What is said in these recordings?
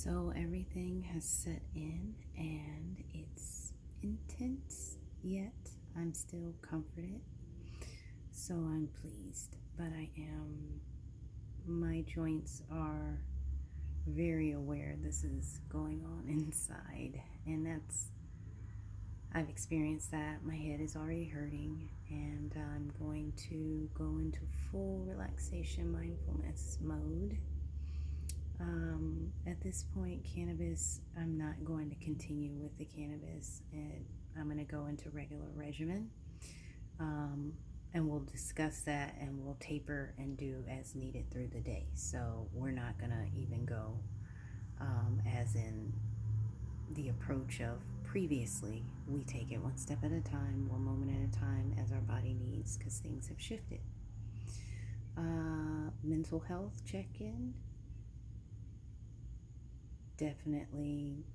So everything has set in and it's intense, yet I'm still comforted. So I'm pleased, but my joints are very aware this is going on inside, and I've experienced that. My head is already hurting, and I'm going to go into full relaxation mindfulness mode. At this point, cannabis, I'm not going to continue with the cannabis, and I'm going to go into regular regimen. And we'll discuss that, and we'll taper and do as needed through the day. So we're not going to even go as in the approach of previously. We take it one step at a time, one moment at a time, as our body needs, because things have shifted. Mental health check-in. Definitely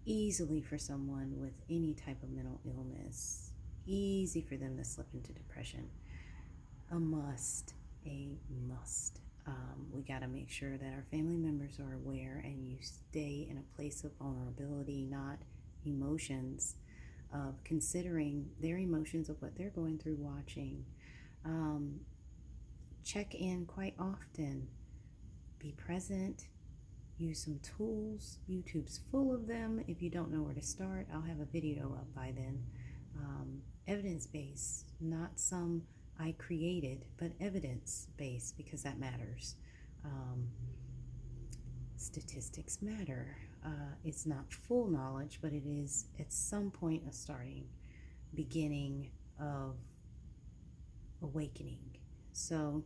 easily for someone with any type of mental illness, easy for them to slip into depression. A must. We got to make sure that our family members are aware, and you stay in a place of vulnerability, not emotions, of considering their emotions of what they're going through, watching. Check in quite often. Be present. Use some tools. YouTube's full of them. If you don't know where to start, I'll have a video up by then. Evidence-based, not some I created, but evidence-based, because that matters. Statistics matter. It's not full knowledge, but it is at some point a beginning of awakening. So,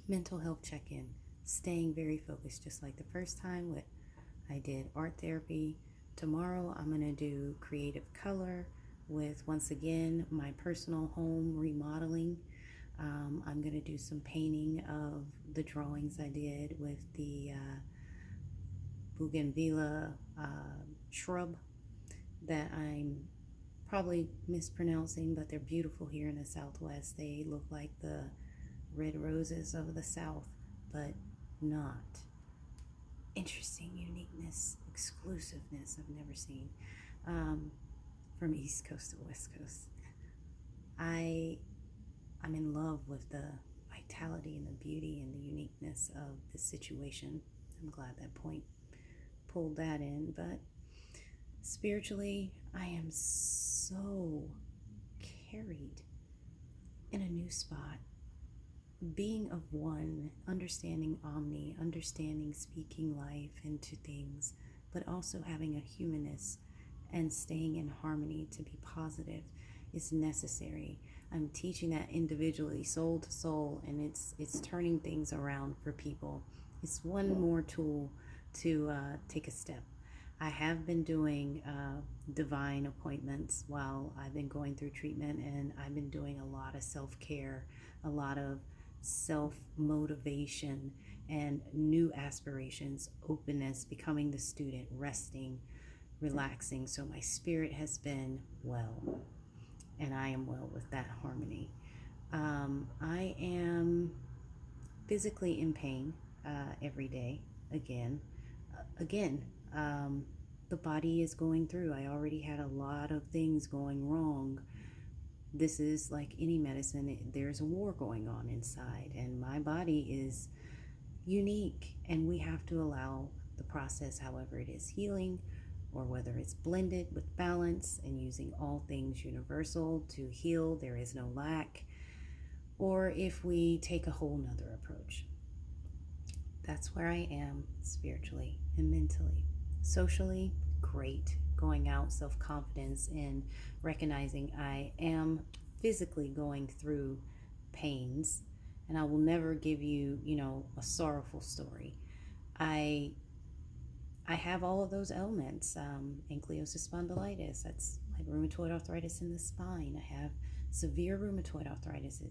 mental health check-in, staying very focused, just like the first time I did art therapy. Tomorrow I'm going to do creative color with, once again, my personal home remodeling. I'm going to do some painting of the drawings I did with the bougainvillea shrub that I'm probably mispronouncing, but they're beautiful here in the Southwest. They look like the red roses of the South, but not. Interesting uniqueness, exclusiveness I've never seen from East Coast to West Coast. I'm in love with the vitality and the beauty and the uniqueness of the situation. I'm glad that point pulled that in. But spiritually, I am so carried in a new spot. Being of one, understanding omni, understanding speaking life into things, but also having a humanness and staying in harmony to be positive is necessary. I'm teaching that individually, soul to soul, and it's turning things around for people. It's one more tool to take a step. I have been doing divine appointments while I've been going through treatment, and I've been doing a lot of self-care, a lot of self-motivation and new aspirations, openness, becoming the student, resting, relaxing. So my spirit has been well, and I am well with that harmony. I am physically in pain every day. Again, the body is going through. I already had a lot of things going wrong. This is like any medicine. There's a war going on inside, and my body is unique, and we have to allow the process, however it is healing, or whether it's blended with balance and using all things universal to heal, there is no lack, or if we take a whole nother approach. That's where I am spiritually and mentally. Socially, great. Going out, self-confidence, and recognizing I am physically going through pains, and I will never give you, a sorrowful story. I have all of those elements. Ankylosing spondylitis, that's like rheumatoid arthritis in the spine. I have severe rheumatoid arthritis.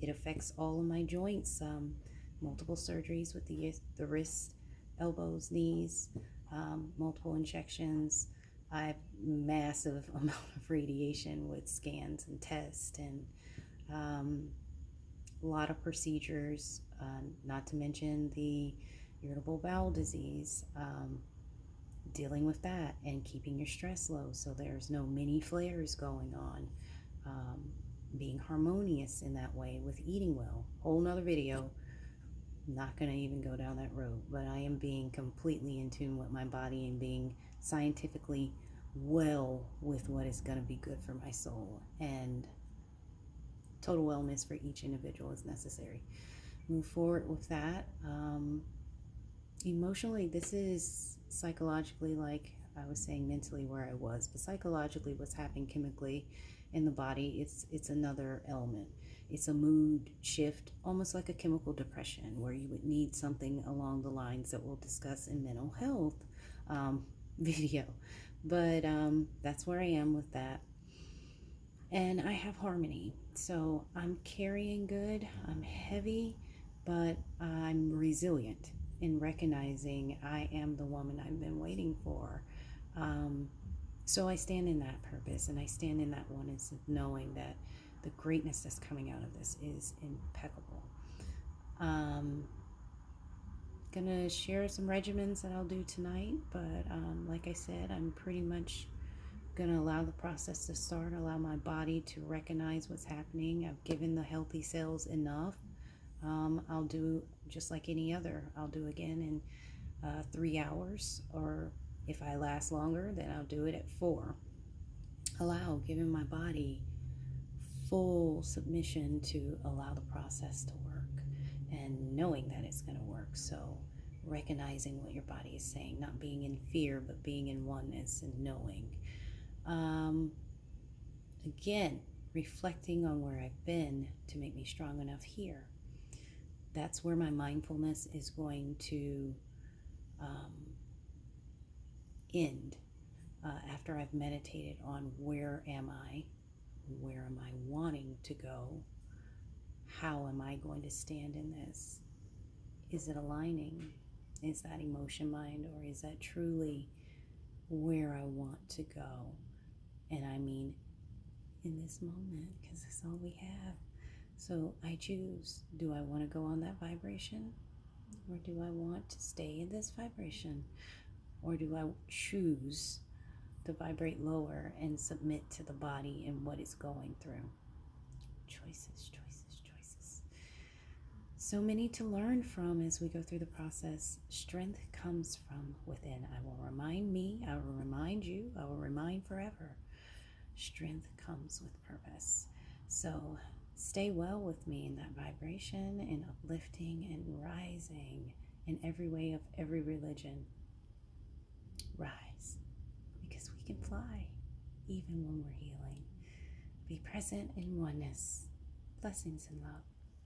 It affects all of my joints. Multiple surgeries with the wrist, elbows, knees, multiple injections. I have massive amount of radiation with scans and tests, and a lot of procedures, not to mention the irritable bowel disease, dealing with that and keeping your stress low so there's no mini flares going on. Being harmonious in that way with eating well. Whole nother video. Not going to even go down that road, but I am being completely in tune with my body and being scientifically well with what is going to be good for my soul. And total wellness for each individual is necessary. Move forward with that. Emotionally, this is psychologically, like I was saying, mentally where I was, but psychologically what's happening chemically in the body, it's another element. It's a mood shift, almost like a chemical depression, where you would need something along the lines that we'll discuss in mental health video. But that's where I am with that. And I have harmony. So I'm carrying good, I'm heavy, but I'm resilient in recognizing I am the woman I've been waiting for. So I stand in that purpose and I stand in that oneness of knowing that the greatness that's coming out of this is impeccable. Gonna share some regimens that I'll do tonight, but like I said, I'm pretty much gonna allow the process to start, allow my body to recognize what's happening. I've given the healthy cells enough. I'll do just like any other. I'll do again in 3 hours, or if I last longer, then I'll do it at 4. Allow, giving my body full submission to allow the process to work and knowing that it's going to work. So recognizing what your body is saying, not being in fear, but being in oneness and knowing. Again, reflecting on where I've been to make me strong enough here. That's where my mindfulness is going to end after I've meditated on where am I wanting to go, how am I going to stand in this, is it aligning, is that emotion mind, or is that truly where I want to go? And I mean in this moment, because that's all we have. So I choose, do I want to go on that vibration, or do I want to stay in this vibration, or do I choose to vibrate lower and submit to the body and what it's going through? Choices, choices, choices. So many to learn from as we go through the process. Strength comes from within. I will remind me, I will remind you, I will remind forever. Strength comes with purpose. So stay well with me in that vibration and uplifting and rising in every way of every religion. Rise, because we can fly even when we're healing. Be present in oneness. Blessings and love.